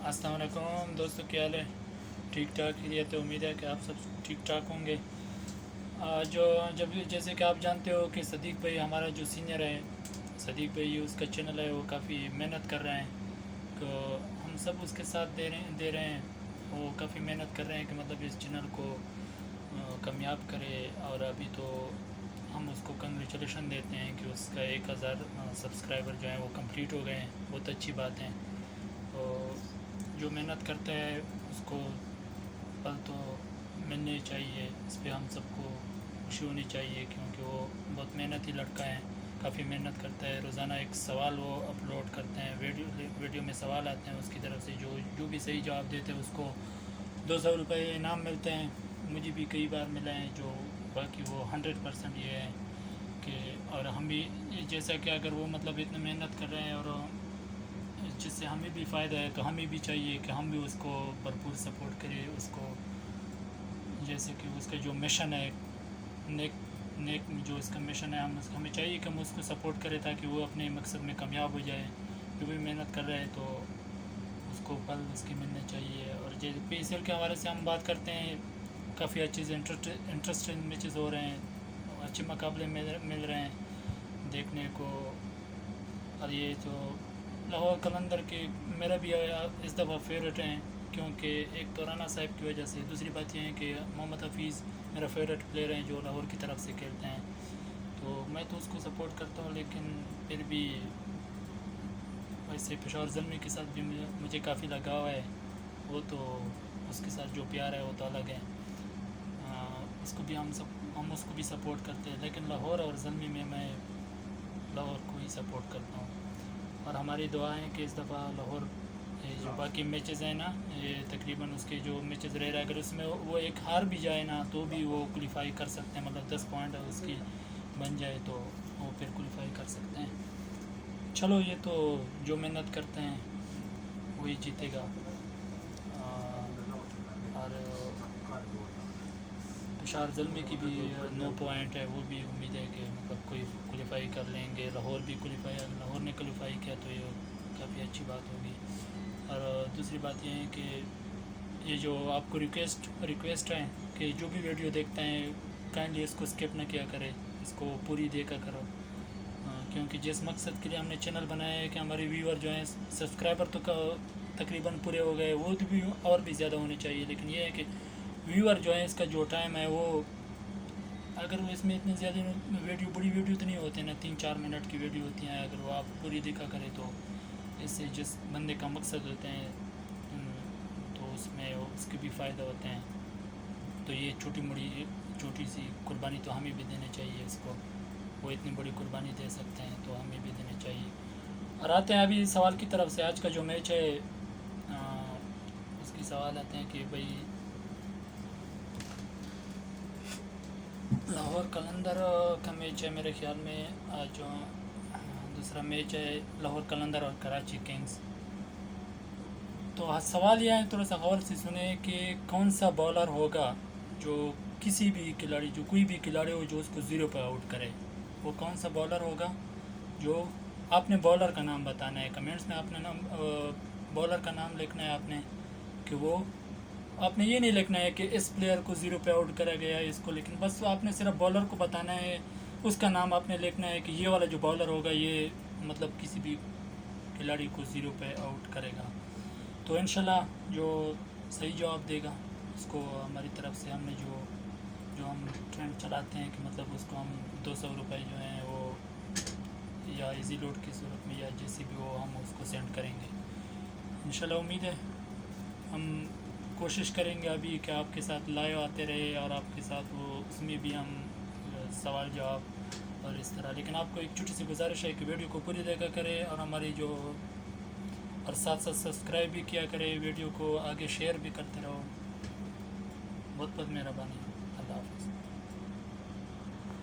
अस्सलाम वालेकुम दोस्तों, क्या हाल है? ठीक ठाक ही तो उम्मीद है कि आप सब ठीक ठाक होंगे। जो जब जैसे कि आप जानते हो कि सदीक भाई हमारा जो सीनियर है, सदीक भाई उसका चैनल है, वो काफ़ी मेहनत कर रहे हैं। तो हम सब उसके साथ दे रहे हैं। वो काफ़ी मेहनत कर रहे हैं कि मतलब इस चैनल को कामयाब करे। और अभी तो हम उसको कंग्रेचुलेशन देते हैं कि उसका 1000 सब्सक्राइबर जो हैं वो कंप्लीट हो गए हैं। बहुत अच्छी बात है। तो जो मेहनत करता है उसको फल तो मिलने चाहिए। इस पर हम सबको खुशी होनी चाहिए, क्योंकि वो बहुत मेहनती लड़का है, काफ़ी मेहनत करता है। रोज़ाना एक सवाल वो अपलोड करते हैं, वीडियो में सवाल आते हैं उसकी तरफ से। जो भी सही जवाब देते हैं उसको 200 रुपये इनाम मिलते हैं। मुझे भी कई बार मिला है। जो बाकी वो 100% ये है कि, और हम भी जैसा कि अगर वो मतलब इतनी मेहनत कर रहे हैं और जिससे हमें भी फ़ायदा है, तो हमें भी चाहिए कि हम भी उसको भरपूर सपोर्ट करें। उसको जैसे कि उसका जो मिशन है, नेक नेक जो इसका मिशन है, हमें चाहिए कि हम उसको सपोर्ट करें ताकि वो अपने मकसद में कामयाब हो जाए। जो भी मेहनत कर रहा है तो उसको फल उसकी मिलने चाहिए। और जैसे PSL के हवाले से हम बात करते हैं, काफ़ी अच्छे से इंटरेस्टिंग मैचेस हो रहे हैं, अच्छे मुकाबले मिल रहे हैं देखने को। और ये तो लाहौर कलंदर के मेरा भी इस दफ़ा फेवरेट हैं, क्योंकि एक तो राना साहब की वजह से, दूसरी बात यह है कि मोहम्मद हफीज़ मेरा फेवरेट प्लेयर हैं जो लाहौर की तरफ से खेलते हैं। तो मैं तो उसको सपोर्ट करता हूँ, लेकिन फिर भी वैसे पेशावर ज़ल्मी के साथ भी मुझे काफ़ी लगाव है। वो तो उसके साथ जो प्यार है वो तो अलग है। उसको भी हम उसको भी सपोर्ट करते हैं, लेकिन लाहौर और ज़ल्मी में मैं लाहौर को ही सपोर्ट करता हूँ। और हमारी दुआ है कि इस दफ़ा लाहौर जो बाकी मैचेस हैं ना, ये तकरीबन उसके जो मैचेस रह रहा है, अगर उसमें वो एक हार भी जाए ना तो भी वो क्वालिफाई कर सकते हैं। मतलब 10 पॉइंट उसकी बन जाए तो वो फिर क्वालिफाई कर सकते हैं। चलो, ये तो जो मेहनत करते हैं वही जीतेगा। और पेशावर ज़ल्मी की भी 9 पॉइंट है, वो भी उम्मीद है कि मतलब कोई क्वालिफाई कर लेंगे। लाहौर भी क्वालिफाई, लाहौर ने क्वालिफाई किया तो ये काफ़ी अच्छी बात होगी। और दूसरी बात ये है कि ये जो आपको रिक्वेस्ट है कि जो भी वीडियो देखते हैं काइंडली इसको स्किप ना किया करें, इसको पूरी देखा करो। क्योंकि जिस मकसद के लिए हमने चैनल बनाया है कि हमारे व्यूअर जो हैं, सब्सक्राइबर तो तकरीबन पूरे हो गए, वो भी और भी ज़्यादा होने चाहिए। लेकिन ये है कि व्यूअर जो है, इसका जो टाइम है वो, अगर वो इसमें इतनी ज़्यादा बड़ी वीडियो तो नहीं होती ना, 3-4 मिनट की वीडियो होती हैं, अगर वो आप पूरी देखा करें तो इससे जिस बंदे का मकसद होते हैं तो उसमें उसके भी फ़ायदा होते हैं। तो ये छोटी सी कुर्बानी तो हमें भी देनी चाहिए इसको। वो इतनी बड़ी कुर्बानी दे सकते हैं तो हमें भी देनी चाहिए। और आते हैं अभी सवाल की तरफ से। आज का जो मैच है उसकी सवाल आते हैं कि भाई लाहौर कलंदर का मैच है मेरे ख्याल में। आज जो दूसरा मैच है लाहौर कलंदर और कराची किंग्स। तो सवाल यह है, थोड़ा सा गौर से सुने कि कौन सा बॉलर होगा जो किसी भी खिलाड़ी, जो कोई भी खिलाड़ी हो जो उसको 0 पे आउट करे। वो कौन सा बॉलर होगा? जो आपने बॉलर का नाम बताना है, कमेंट्स में आपने बॉलर का नाम लिखना है आपने, कि वो आपने ये नहीं लिखना है कि इस प्लेयर को 0 पे आउट करा गया है इसको, लेकिन बस आपने सिर्फ बॉलर को बताना है, उसका नाम आपने लिखना है कि ये वाला जो बॉलर होगा ये मतलब किसी भी खिलाड़ी को 0 पे आउट करेगा। तो इंशाल्लाह जो सही जवाब देगा उसको हमारी तरफ से, हमने जो हम ट्रेंड चलाते हैं कि मतलब उसको हम 200 रुपये जो हैं वो या इजी लोड की सूरत में या जैसे भी हो हम उसको सेंड करेंगे इंशाल्लाह। उम्मीद है हम कोशिश करेंगे अभी कि आपके साथ लाइव आते रहे और आपके साथ वो उसमें भी हम सवाल जवाब और इस तरह। लेकिन आपको एक छोटी सी गुजारिश है कि वीडियो को पूरी देखा करें और हमारी जो और साथ साथ सब्सक्राइब भी किया करें, वीडियो को आगे शेयर भी करते रहो। बहुत बहुत मेहरबानी।